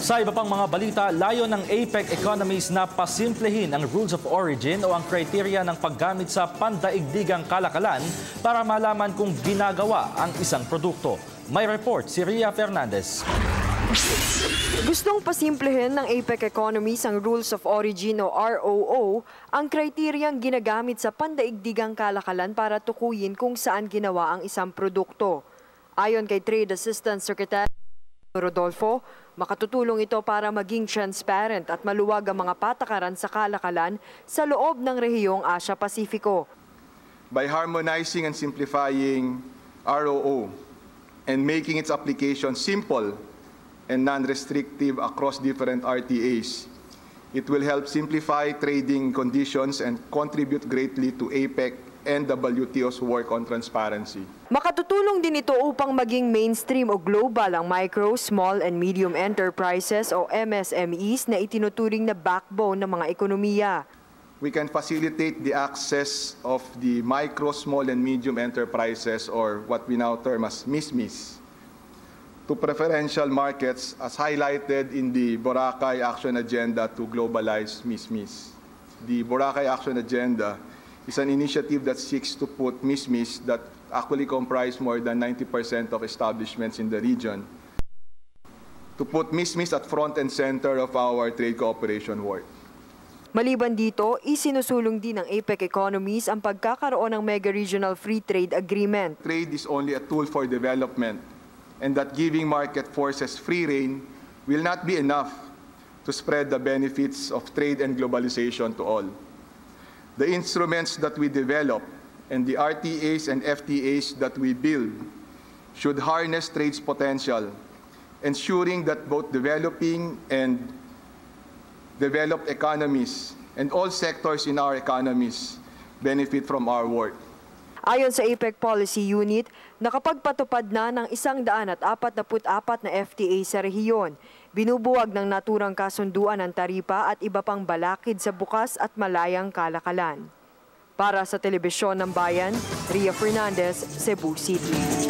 Sa iba pang mga balita, layo ng APEC economies na pasimplehin ang rules of origin o ang kriteria ng paggamit sa pandaigdigang kalakalan para malaman kung ginagawa ang isang produkto. May report si Ria Fernandez. Gustong pasimplehin ng APEC economies ang rules of origin o ROO, ang kriteryang ginagamit sa pandaigdigang kalakalan para tukuyin kung saan ginawa ang isang produkto. Ayon kay Trade Assistant Secretary Rodolfo, makatutulong ito para maging transparent at maluwag ang mga patakaran sa kalakalan sa loob ng rehiyong Asia-Pasifiko. By harmonizing and simplifying ROO and making its application simple and non-restrictive across different RTAs, it will help simplify trading conditions and contribute greatly to APEC and WTO's work on transparency. Makatutulong din ito upang maging mainstream o global ang micro, small and medium enterprises o MSMEs na itinuturing na backbone ng mga ekonomiya. We can facilitate the access of the micro, small and medium enterprises, or what we now term as MISMEs, to preferential markets as highlighted in the Boracay Action Agenda to globalize MISMEs. The Boracay Action Agenda is an initiative that seeks to put MISMEs that actually comprise more than 90% of establishments in the region, to put MISMEs at front and center of our trade cooperation work. Maliban dito, isinusulong din ng APEC economies ang pagkakaroon ng mega-regional free trade agreement. Trade is only a tool for development, and that giving market forces free rein will not be enough to spread the benefits of trade and globalization to all. The instruments that we develop and the RTAs and FTAs that we build should harness trade's potential, ensuring that both developing and developed economies and all sectors in our economies benefit from our work. Ayon sa APEC Policy Unit, nakapagpatupad na ng 144 na FTA sa rehiyon. Binubuwag ng naturang kasunduan ng taripa at iba pang balakid sa bukas at malayang kalakalan. Para sa Telebisyon ng Bayan, Ria Fernandez, Cebu City.